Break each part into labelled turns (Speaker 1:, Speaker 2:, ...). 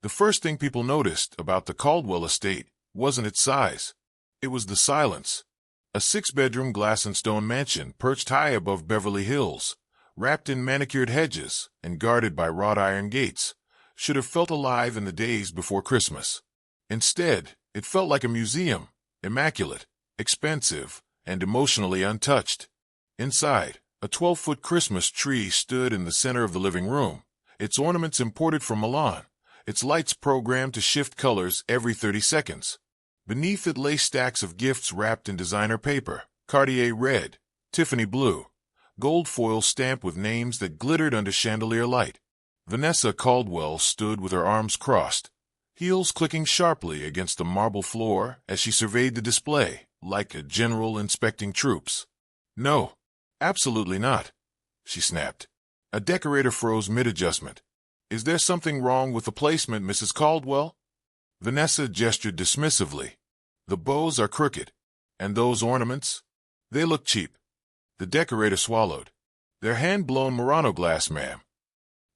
Speaker 1: The first thing people noticed about the Caldwell estate wasn't its size. It was the silence. A 6-bedroom glass-and-stone mansion perched high above Beverly Hills, wrapped in manicured hedges and guarded by wrought iron gates, should have felt alive in the days before Christmas. Instead, it felt like a museum, immaculate, expensive, and emotionally untouched. Inside, a 12-foot Christmas tree stood in the center of the living room, its ornaments imported from Milan, its lights programmed to shift colors every 30 seconds. Beneath it lay stacks of gifts wrapped in designer paper, Cartier red, Tiffany blue, gold foil stamped with names that glittered under chandelier light. Vanessa Caldwell stood with her arms crossed, heels clicking sharply against the marble floor as she surveyed the display, like a general inspecting troops. "No, absolutely not," she snapped. A decorator froze mid-adjustment. "Is there something wrong with the placement, Mrs. Caldwell?" Vanessa gestured dismissively. "The bows are crooked. And those ornaments? They look cheap." The decorator swallowed. "They're hand-blown Murano glass, ma'am."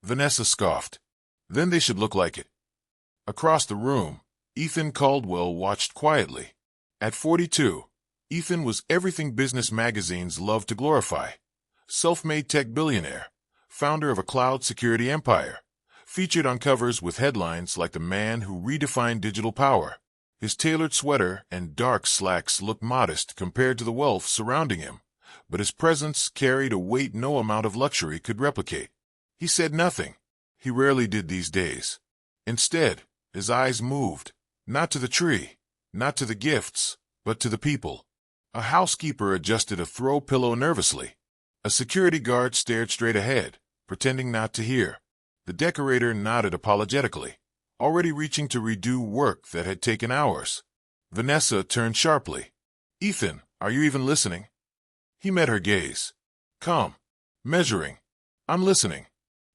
Speaker 1: Vanessa scoffed. "Then they should look like it." Across the room, Ethan Caldwell watched quietly. At 42, Ethan was everything business magazines love to glorify. Self-made tech billionaire, founder of a cloud security empire, featured on covers with headlines like "The Man Who Redefined Digital Power." His tailored sweater and dark slacks looked modest compared to the wealth surrounding him, but his presence carried a weight no amount of luxury could replicate. He said nothing. He rarely did these days. Instead, his eyes moved, not to the tree, not to the gifts, but to the people. A housekeeper adjusted a throw pillow nervously. A security guard stared straight ahead, pretending not to hear. The decorator nodded apologetically, already reaching to redo work that had taken hours. Vanessa turned sharply. "Ethan, are you even listening?" He met her gaze. "Calm. Measuring. I'm listening."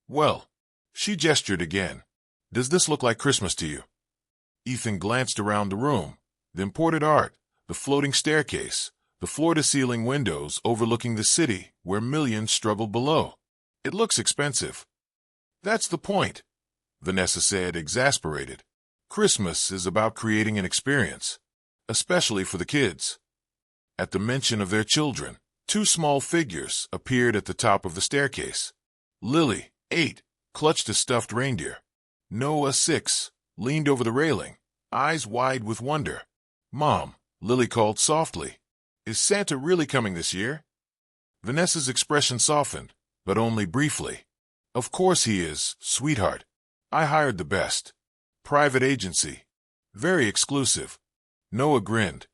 Speaker 1: "Well." She gestured again. "Does this look like Christmas to you?" Ethan glanced around the room. The imported art, the floating staircase, the floor-to-ceiling windows overlooking the city where millions struggled below. "It looks expensive." "That's the point," Vanessa said, exasperated. "Christmas is about creating an experience, especially for the kids." At the mention of their children, 2 small figures appeared at the top of the staircase. Lily, 8, clutched a stuffed reindeer. Noah, 6, leaned over the railing, eyes wide with wonder. "Mom," Lily called softly, "is Santa really coming this year?" Vanessa's expression softened, but only briefly. "Of course he is, sweetheart. I hired the best. Private agency. Very exclusive." Noah grinned.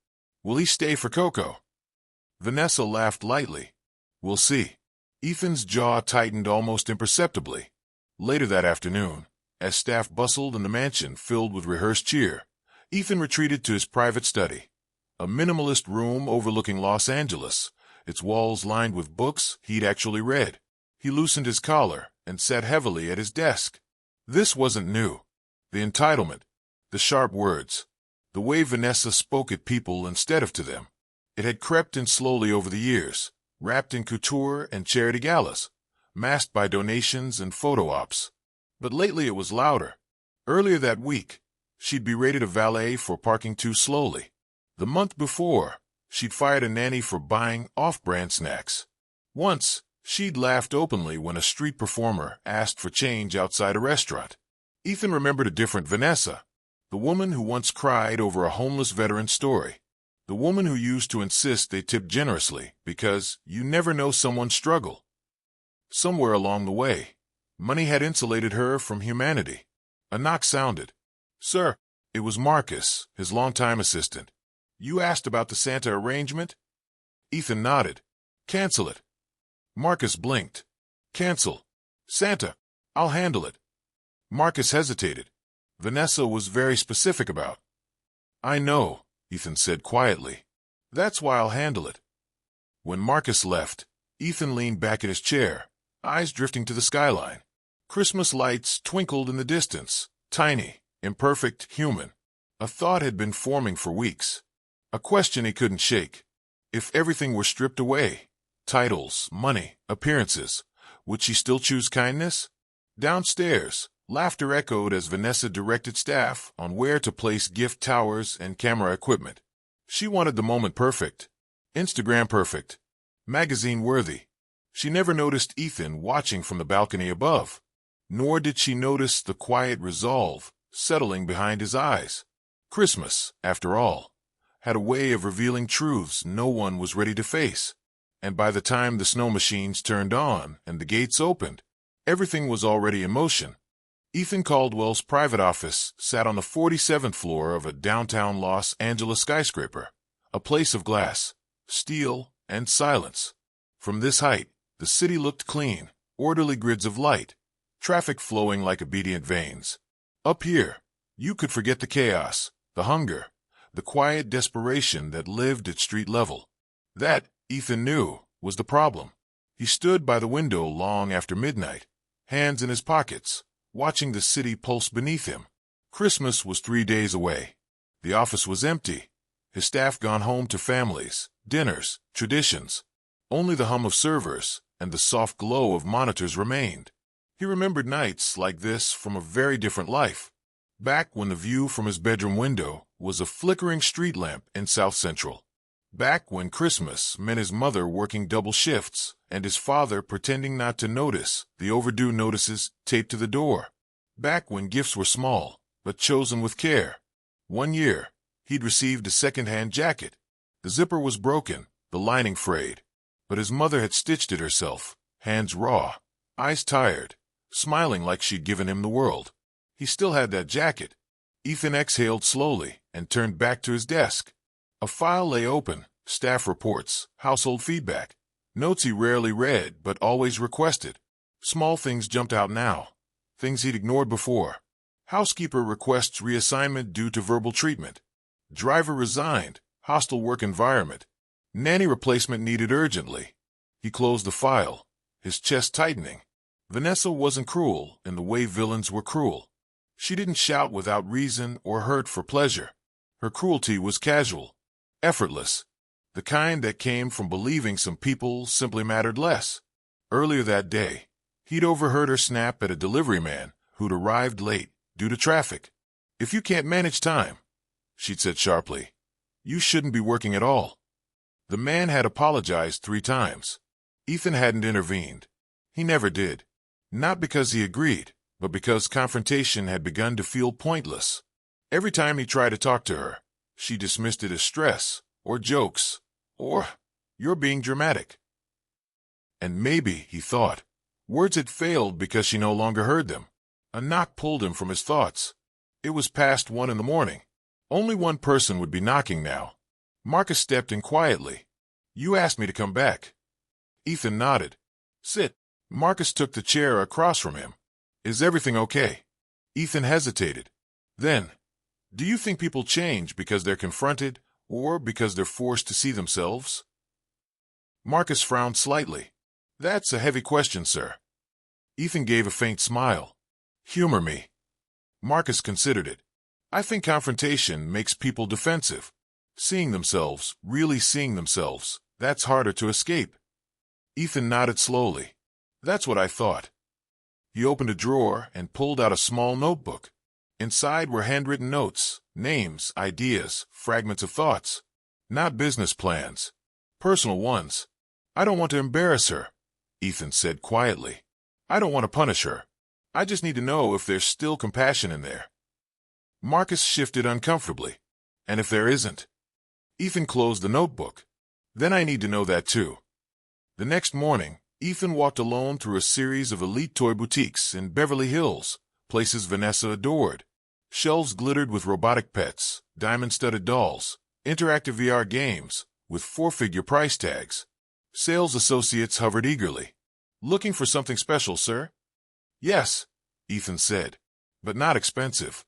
Speaker 1: "Will he stay for Coco?" Vanessa laughed lightly. "We'll see." Ethan's jaw tightened almost imperceptibly. Later that afternoon, as staff bustled in the mansion filled with rehearsed cheer, Ethan retreated to his private study. A minimalist room overlooking Los Angeles, its walls lined with books he'd actually read. He loosened his collar and sat heavily at his desk. This wasn't new. The entitlement, the sharp words, the way Vanessa spoke at people instead of to them. It had crept in slowly over the years, wrapped in couture and charity galas, masked by donations and photo ops. But lately it was louder. Earlier that week, she'd berated a valet for parking too slowly. The month before, she'd fired a nanny for buying off-brand snacks. Once, she'd laughed openly when a street performer asked for change outside a restaurant. Ethan remembered a different Vanessa, the woman who once cried over a homeless veteran's story, the woman who used to insist they tip generously because you never know someone's struggle. Somewhere along the way, money had insulated her from humanity. A knock sounded. "Sir." It was Marcus, his longtime assistant. "You asked about the Santa arrangement?" Ethan nodded. "Cancel it." Marcus blinked. "Cancel. Santa. I'll handle it." Marcus hesitated. Vanessa was very specific about. "I know," Ethan said quietly. "That's why I'll handle it." When Marcus left, Ethan leaned back in his chair, eyes drifting to the skyline. Christmas lights twinkled in the distance, tiny, imperfect, human. A thought had been forming for weeks. A question he couldn't shake. If everything were stripped away, titles, money, appearances, would she still choose kindness? Downstairs, Laughter echoed as Vanessa directed staff on where to place gift towers and camera equipment. She wanted the moment perfect. Instagram perfect. Magazine worthy. She never noticed Ethan watching from the balcony above. Nor did she notice the quiet resolve settling behind his eyes. Christmas, after all, had a way of revealing truths no one was ready to face. And by the time the snow machines turned on and the gates opened, everything was already in motion. Ethan Caldwell's private office sat on the 47th floor of a downtown Los Angeles skyscraper, a place of glass, steel, and silence. From this height, the city looked clean, orderly grids of light, traffic flowing like obedient veins. Up here, you could forget the chaos, the hunger, the quiet desperation that lived at street level. That, Ethan knew, was the problem. He stood by the window long after midnight, hands in his pockets, watching the city pulse beneath him. Christmas was 3 days away. The office was empty, his staff gone home to families, dinners, traditions. Only the hum of servers and the soft glow of monitors remained. He remembered nights like this from a very different life. Back when the view from his bedroom window was a flickering street lamp in South Central. Back when Christmas meant his mother working double shifts and his father pretending not to notice the overdue notices taped to the door. Back when gifts were small, but chosen with care. One year, he'd received a second-hand jacket. The zipper was broken, the lining frayed. But his mother had stitched it herself, hands raw, eyes tired, smiling like she'd given him the world. He still had that jacket. Ethan exhaled slowly and turned back to his desk. A file lay open, staff reports, household feedback, notes he rarely read but always requested. Small things jumped out now, things he'd ignored before. Housekeeper requests reassignment due to verbal treatment. Driver resigned, hostile work environment. Nanny replacement needed urgently. He closed the file, his chest tightening. Vanessa wasn't cruel in the way villains were cruel. She didn't shout without reason or hurt for pleasure. Her cruelty was casual, effortless, the kind that came from believing some people simply mattered less. Earlier that day, he'd overheard her snap at a delivery man who'd arrived late due to traffic. "If you can't manage time," she'd said sharply, "you shouldn't be working at all." The man had apologized 3 times. Ethan hadn't intervened. He never did. Not because he agreed, but because confrontation had begun to feel pointless. Every time he tried to talk to her, she dismissed it as stress, or jokes, or, "You're being dramatic." And maybe, he thought, words had failed because she no longer heard them. A knock pulled him from his thoughts. It was past 1 in the morning. Only one person would be knocking now. Marcus stepped in quietly. "You asked me to come back." Ethan nodded. "Sit." Marcus took the chair across from him. "Is everything okay?" Ethan hesitated. Then, "Do you think people change because they're confronted or because they're forced to see themselves?" Marcus frowned slightly. "That's a heavy question, sir." Ethan gave a faint smile. "Humor me." Marcus considered it. "I think confrontation makes people defensive. Seeing themselves, really seeing themselves, that's harder to escape." Ethan nodded slowly. "That's what I thought." He opened a drawer and pulled out a small notebook. Inside were handwritten notes, names, ideas, fragments of thoughts. Not business plans. Personal ones. "I don't want to embarrass her," Ethan said quietly. "I don't want to punish her. I just need to know if there's still compassion in there." Marcus shifted uncomfortably. "And if there isn't?" Ethan closed the notebook. "Then I need to know that too." The next morning, Ethan walked alone through a series of elite toy boutiques in Beverly Hills, places Vanessa adored. Shelves glittered with robotic pets, diamond-studded dolls, interactive VR games, with 4-figure price tags. Sales associates hovered eagerly. "Looking for something special, sir?" "Yes," Ethan said, "but not expensive."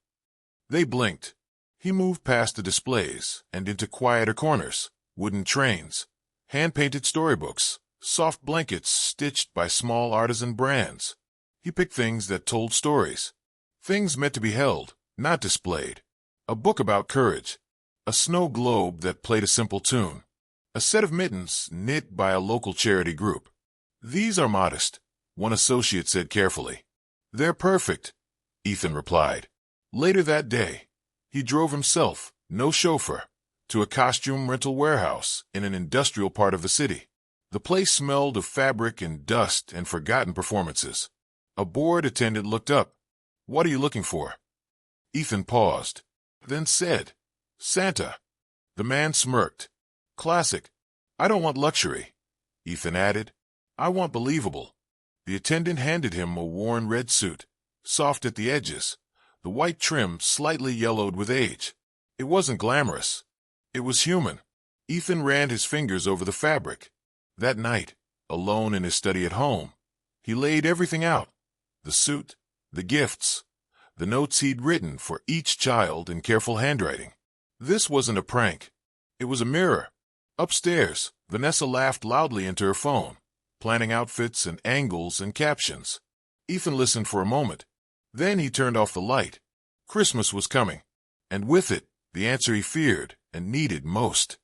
Speaker 1: They blinked. He moved past the displays and into quieter corners, wooden trains, hand-painted storybooks, soft blankets stitched by small artisan brands. He picked things that told stories. Things meant to be held, not displayed. A book about courage. A snow globe that played a simple tune. A set of mittens knit by a local charity group. "These are modest," one associate said carefully. "They're perfect." Ethan replied. Later that day, he drove himself, no chauffeur, to a costume rental warehouse in an industrial part of the city. The place smelled of fabric and dust and forgotten performances. A bored attendant looked up. What are you looking for? Ethan paused, then said, Santa. The man smirked. Classic. I don't want luxury. Ethan added, I want believable. The attendant handed him a worn red suit, soft at the edges, the white trim slightly yellowed with age. It wasn't glamorous. It was human. Ethan ran his fingers over the fabric. That night, alone in his study at home, he laid everything out. The suit, the gifts, the notes he'd written for each child in careful handwriting. This wasn't a prank. It was a mirror. Upstairs, Vanessa laughed loudly into her phone, planning outfits and angles and captions. Ethan listened for a moment. Then he turned off the light. Christmas was coming, and with it, the answer he feared and needed most.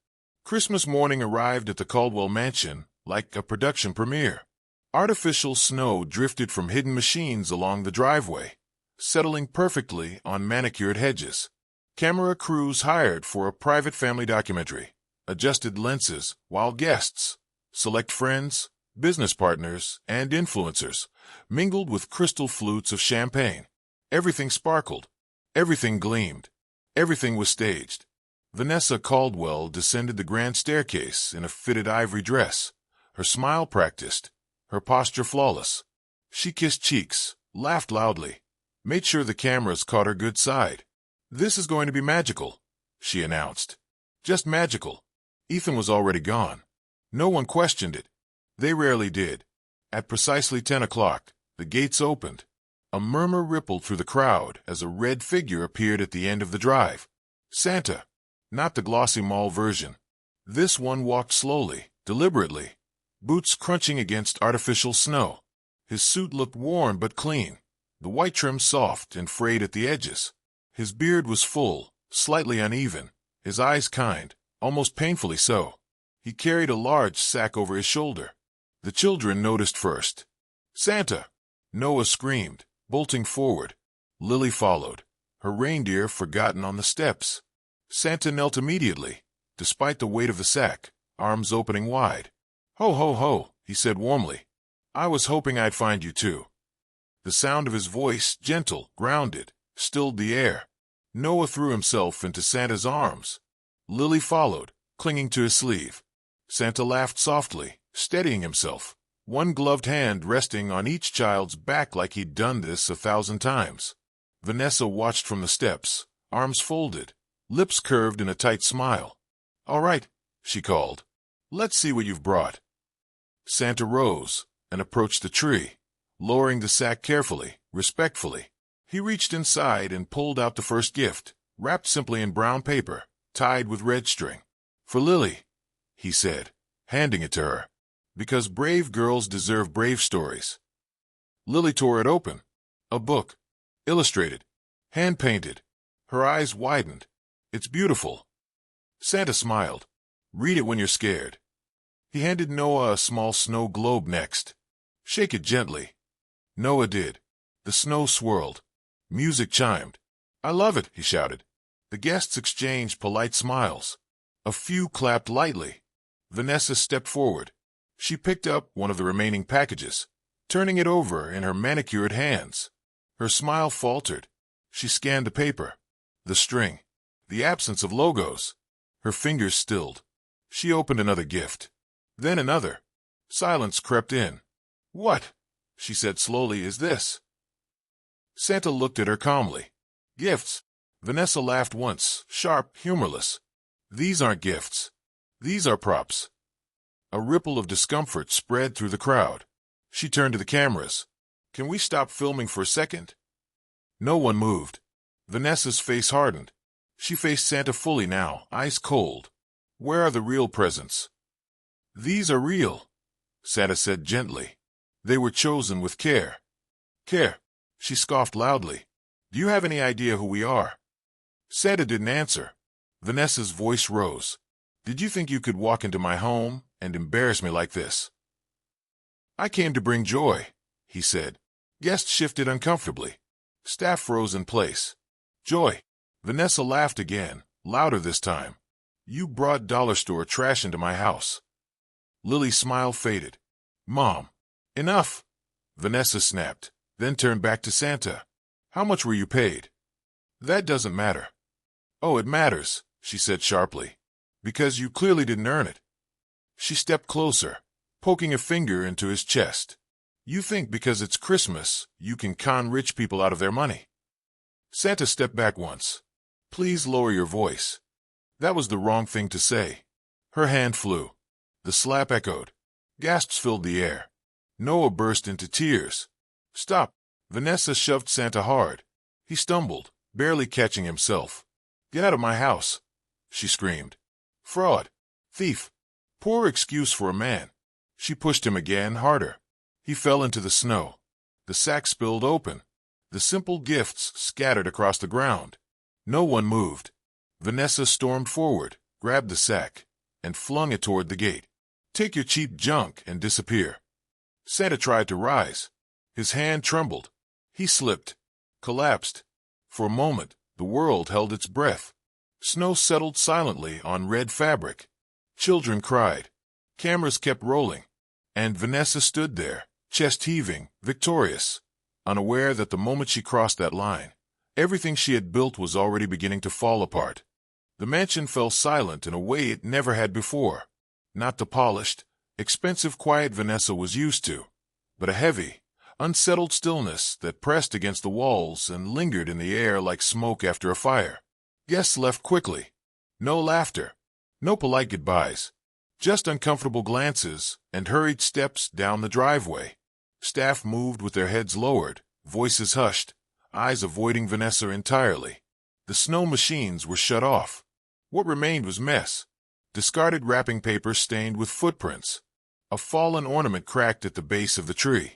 Speaker 1: Christmas morning arrived at the Caldwell mansion like a production premiere. Artificial snow drifted from hidden machines along the driveway, settling perfectly on manicured hedges. Camera crews hired for a private family documentary adjusted lenses while guests, select friends, business partners, and influencers, mingled with crystal flutes of champagne. Everything sparkled. Everything gleamed. Everything was staged. Vanessa Caldwell descended the grand staircase in a fitted ivory dress, her smile practiced, her posture flawless. She kissed cheeks, laughed loudly, made sure the cameras caught her good side. This is going to be magical, she announced. Just magical. Ethan was already gone. No one questioned it. They rarely did. At precisely 10 o'clock, the gates opened. A murmur rippled through the crowd as a red figure appeared at the end of the drive. Santa. Not the glossy mall version. This one walked slowly, deliberately, boots crunching against artificial snow. His suit looked worn but clean, the white trim soft and frayed at the edges. His beard was full, slightly uneven, his eyes kind, almost painfully so. He carried a large sack over his shoulder. The children noticed first. Santa! Noah screamed, bolting forward. Lily followed, her reindeer forgotten on the steps. Santa knelt immediately, despite the weight of the sack, arms opening wide. Ho, ho, ho, he said warmly. I was hoping I'd find you too. The sound of his voice, gentle, grounded, stilled the air. Noah threw himself into Santa's arms. Lily followed, clinging to his sleeve. Santa laughed softly, steadying himself, one gloved hand resting on each child's back like he'd done this 1,000 times. Vanessa watched from the steps, arms folded, lips curved in a tight smile. All right, she called. Let's see what you've brought. Santa rose and approached the tree, lowering the sack carefully, respectfully. He reached inside and pulled out the first gift, wrapped simply in brown paper, tied with red string. For Lily, he said, handing it to her, because brave girls deserve brave stories. Lily tore it open. A book, illustrated, hand-painted. Her eyes widened. It's beautiful. Santa smiled. Read it when you're scared. He handed Noah a small snow globe next. Shake it gently. Noah did. The snow swirled. Music chimed. I love it, he shouted. The guests exchanged polite smiles. A few clapped lightly. Vanessa stepped forward. She picked up one of the remaining packages, turning it over in her manicured hands. Her smile faltered. She scanned the paper. The string. The absence of logos. Her fingers stilled. She opened another gift. Then another. Silence crept in. What? She said slowly, is this? Santa looked at her calmly. Gifts. Vanessa laughed once, sharp, humorless. These aren't gifts. These are props. A ripple of discomfort spread through the crowd. She turned to the cameras. Can we stop filming for a second? No one moved. Vanessa's face hardened. She faced Santa fully now, ice cold. Where are the real presents? These are real, Santa said gently. They were chosen with care. Care, she scoffed loudly. Do you have any idea who we are? Santa didn't answer. Vanessa's voice rose. Did you think you could walk into my home and embarrass me like this? I came to bring joy, he said. Guests shifted uncomfortably. Staff froze in place. Joy. Vanessa laughed again, louder this time. You brought dollar store trash into my house. Lily's smile faded. Mom. Enough. Vanessa snapped, then turned back to Santa. How much were you paid? That doesn't matter. Oh, it matters, she said sharply. Because you clearly didn't earn it. She stepped closer, poking a finger into his chest. You think because it's Christmas, you can con rich people out of their money. Santa stepped back once. Please lower your voice. That was the wrong thing to say. Her hand flew. The slap echoed. Gasps filled the air. Noah burst into tears. Stop. Vanessa shoved Santa hard. He stumbled, barely catching himself. Get out of my house, she screamed. Fraud. Thief. Poor excuse for a man. She pushed him again, harder. He fell into the snow. The sack spilled open. The simple gifts scattered across the ground. No one moved. Vanessa stormed forward, grabbed the sack, and flung it toward the gate. Take your cheap junk and disappear. Santa tried to rise. His hand trembled. He slipped, collapsed. For a moment, the world held its breath. Snow settled silently on red fabric. Children cried. Cameras kept rolling. And Vanessa stood there, chest heaving, victorious, unaware that the moment she crossed that line, everything she had built was already beginning to fall apart. The mansion fell silent in a way it never had before. Not the polished, expensive quiet Vanessa was used to, but a heavy, unsettled stillness that pressed against the walls and lingered in the air like smoke after a fire. Guests left quickly. No laughter. No polite goodbyes. Just uncomfortable glances and hurried steps down the driveway. Staff moved with their heads lowered, voices hushed, eyes avoiding Vanessa entirely. The snow machines were shut off. What remained was mess. Discarded wrapping paper stained with footprints. A fallen ornament cracked at the base of the tree.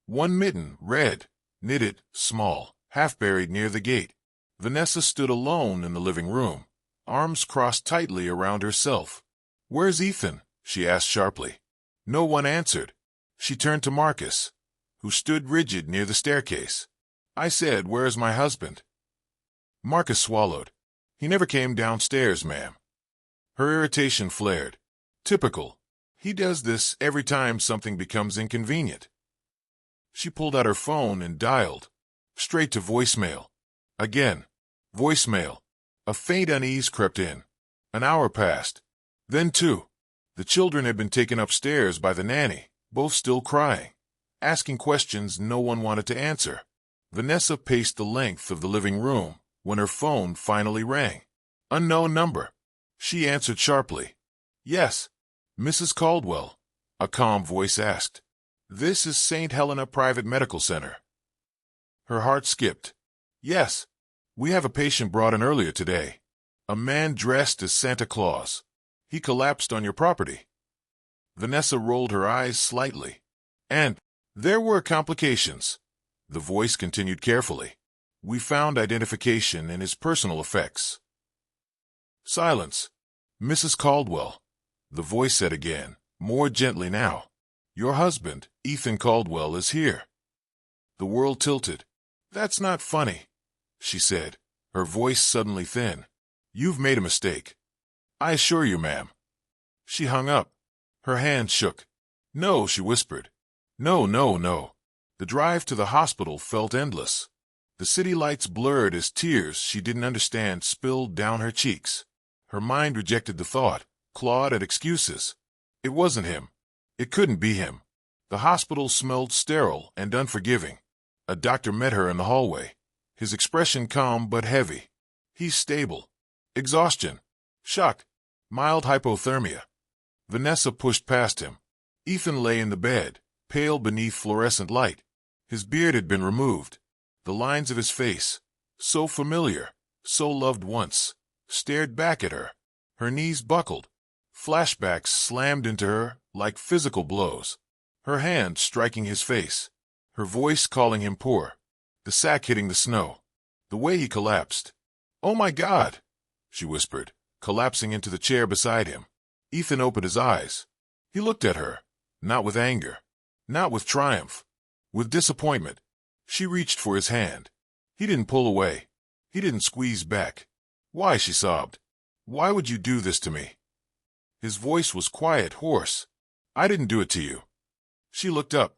Speaker 1: One mitten, red, knitted, small, half-buried near the gate. Vanessa stood alone in the living room, arms crossed tightly around herself. Where's Ethan? She asked sharply. No one answered. She turned to Marcus, who stood rigid near the staircase. I said, where's my husband? Marcus swallowed. He never came downstairs, ma'am. Her irritation flared. Typical. He does this every time something becomes inconvenient. She pulled out her phone and dialed. Straight to voicemail. Again. Voicemail. A faint unease crept in. An hour passed. Then two. The children had been taken upstairs by the nanny, both still crying, asking questions no one wanted to answer. Vanessa paced the length of the living room when her phone finally rang. Unknown number. She answered sharply. Yes. Mrs. Caldwell, a calm voice asked. This is St. Helena Private Medical Center. Her heart skipped. Yes. We have a patient brought in earlier today. A man dressed as Santa Claus. He collapsed on your property. Vanessa rolled her eyes slightly. And there were complications. The voice continued carefully. We found identification in his personal effects. Silence. Mrs. Caldwell. The voice said again, more gently now. Your husband, Ethan Caldwell, is here. The world tilted. That's not funny, she said, her voice suddenly thin. You've made a mistake. I assure you, ma'am. She hung up. Her hand shook. No, she whispered. No, no, no. The drive to the hospital felt endless. The city lights blurred as tears she didn't understand spilled down her cheeks. Her mind rejected the thought, clawed at excuses. It wasn't him. It couldn't be him. The hospital smelled sterile and unforgiving. A doctor met her in the hallway, his expression calm but heavy. He's stable. Exhaustion. Shock. Mild hypothermia. Vanessa pushed past him. Ethan lay in the bed, pale beneath fluorescent light. His beard had been removed. The lines of his face, so familiar, so loved once, stared back at her. Her knees buckled. Flashbacks slammed into her like physical blows. Her hand striking his face. Her voice calling him poor. The sack hitting the snow. The way he collapsed. Oh my God, she whispered, collapsing into the chair beside him. Ethan opened his eyes. He looked at her, not with anger, not with triumph, with disappointment. She reached for his hand. He didn't pull away. He didn't squeeze back. Why, she sobbed. Why would you do this to me? His voice was quiet, hoarse. I didn't do it to you. She looked up.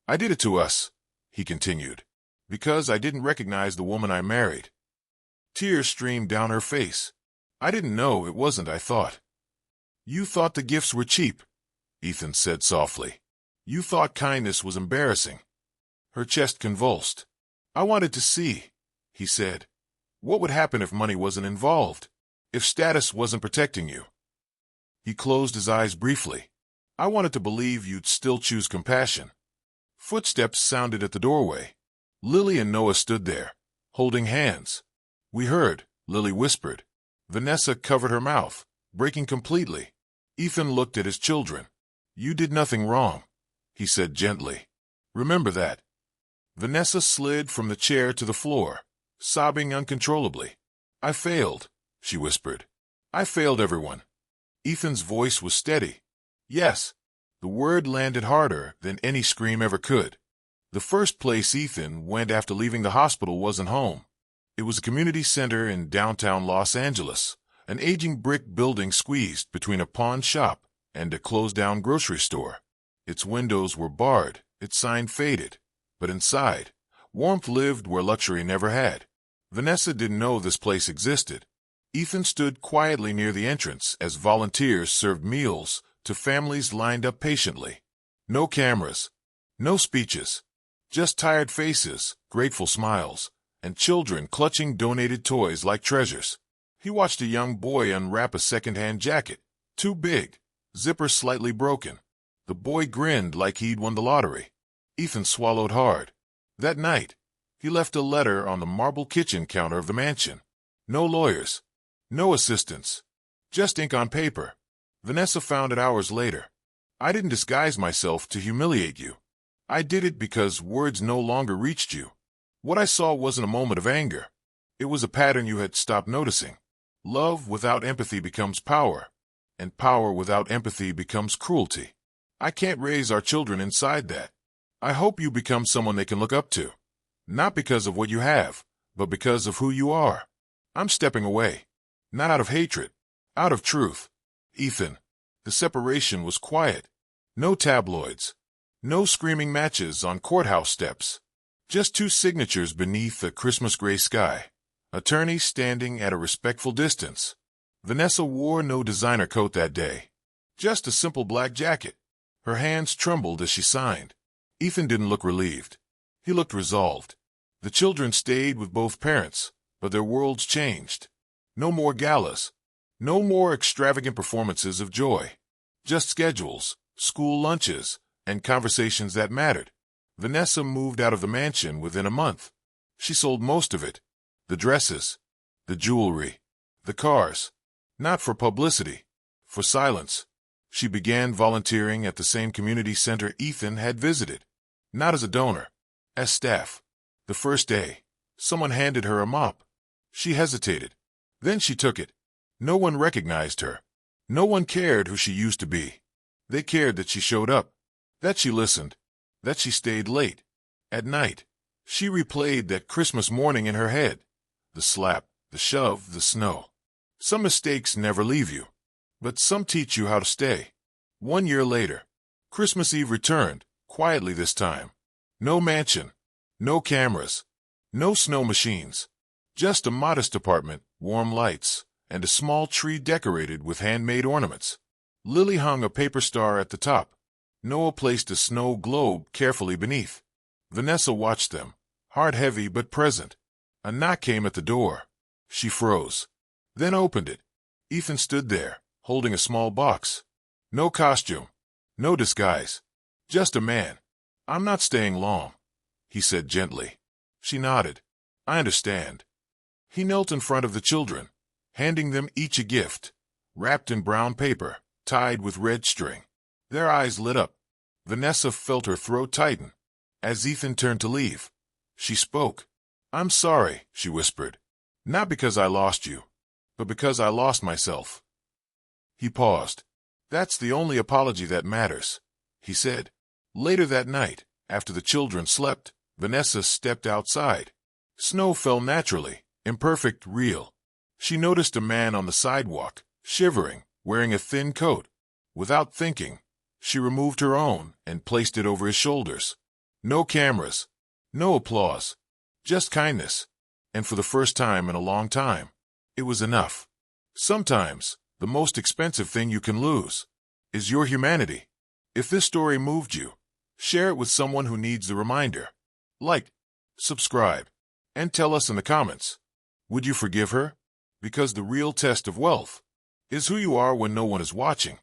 Speaker 1: I did it to us, he continued, because I didn't recognize the woman I married. Tears streamed down her face. I didn't know it wasn't I thought. You thought the gifts were cheap, Ethan said softly. You thought kindness was embarrassing. Her chest convulsed. I wanted to see, he said. What would happen if money wasn't involved? If status wasn't protecting you? He closed his eyes briefly. I wanted to believe you'd still choose compassion. Footsteps sounded at the doorway. Lily and Noah stood there, holding hands. We heard, Lily whispered. Vanessa covered her mouth, breaking completely. Ethan looked at his children. You did nothing wrong, he said gently. Remember that. Vanessa slid from the chair to the floor, sobbing uncontrollably. I failed, she whispered. I failed everyone. Ethan's voice was steady. Yes. The word landed harder than any scream ever could. The first place Ethan went after leaving the hospital wasn't home. It was a community center in downtown Los Angeles, an aging brick building squeezed between a pawn shop and a closed-down grocery store. Its windows were barred, its sign faded, but inside, warmth lived where luxury never had. Vanessa didn't know this place existed. Ethan stood quietly near the entrance as volunteers served meals to families lined up patiently. No cameras, no speeches, just tired faces, grateful smiles, and children clutching donated toys like treasures. He watched a young boy unwrap a second-hand jacket, too big, zipper slightly broken. The boy grinned like he'd won the lottery. Ethan swallowed hard. That night, he left a letter on the marble kitchen counter of the mansion. No lawyers, no assistants, just ink on paper. Vanessa found it hours later. I didn't disguise myself to humiliate you. I did it because words no longer reached you. What I saw wasn't a moment of anger. It was a pattern you had stopped noticing. Love without empathy becomes power, and power without empathy becomes cruelty. I can't raise our children inside that. I hope you become someone they can look up to. Not because of what you have, but because of who you are. I'm stepping away. Not out of hatred, out of truth. Ethan, the separation was quiet. No tabloids. No screaming matches on courthouse steps. Just two signatures beneath a Christmas gray sky. Attorney standing at a respectful distance. Vanessa wore no designer coat that day. Just a simple black jacket. Her hands trembled as she signed. Ethan didn't look relieved. He looked resolved. The children stayed with both parents, but their worlds changed. No more galas. No more extravagant performances of joy. Just schedules, school lunches, and conversations that mattered. Vanessa moved out of the mansion within a month. She sold most of it. The dresses, the jewelry, the cars. Not for publicity, for silence. She began volunteering at the same community center Ethan had visited. Not as a donor, as staff. The first day, someone handed her a mop. She hesitated. Then she took it. No one recognized her. No one cared who she used to be. They cared that she showed up, that she listened, that she stayed late. At night, she replayed that Christmas morning in her head. The slap, the shove, the snow. Some mistakes never leave you, but some teach you how to stay. 1 year later, Christmas Eve returned, quietly this time. No mansion, no cameras, no snow machines. Just a modest apartment, warm lights, and a small tree decorated with handmade ornaments. Lily hung a paper star at the top. Noah placed a snow globe carefully beneath. Vanessa watched them, heart heavy but present. A knock came at the door. She froze, then opened it. Ethan stood there, holding a small box. No costume, no disguise, just a man. I'm not staying long, he said gently. She nodded. I understand. He knelt in front of the children, handing them each a gift, wrapped in brown paper, tied with red string. Their eyes lit up. Vanessa felt her throat tighten. As Ethan turned to leave, she spoke. I'm sorry, she whispered. Not because I lost you, but because I lost myself. He paused. That's the only apology that matters, he said. Later that night, after the children slept, Vanessa stepped outside. Snow fell naturally, imperfect, real. She noticed a man on the sidewalk, shivering, wearing a thin coat. Without thinking, she removed her own and placed it over his shoulders. No cameras, no applause, just kindness. And for the first time in a long time, it was enough. Sometimes, the most expensive thing you can lose is your humanity. If this story moved you, share it with someone who needs the reminder. Like, subscribe, and tell us in the comments. Would you forgive her? Because the real test of wealth is who you are when no one is watching.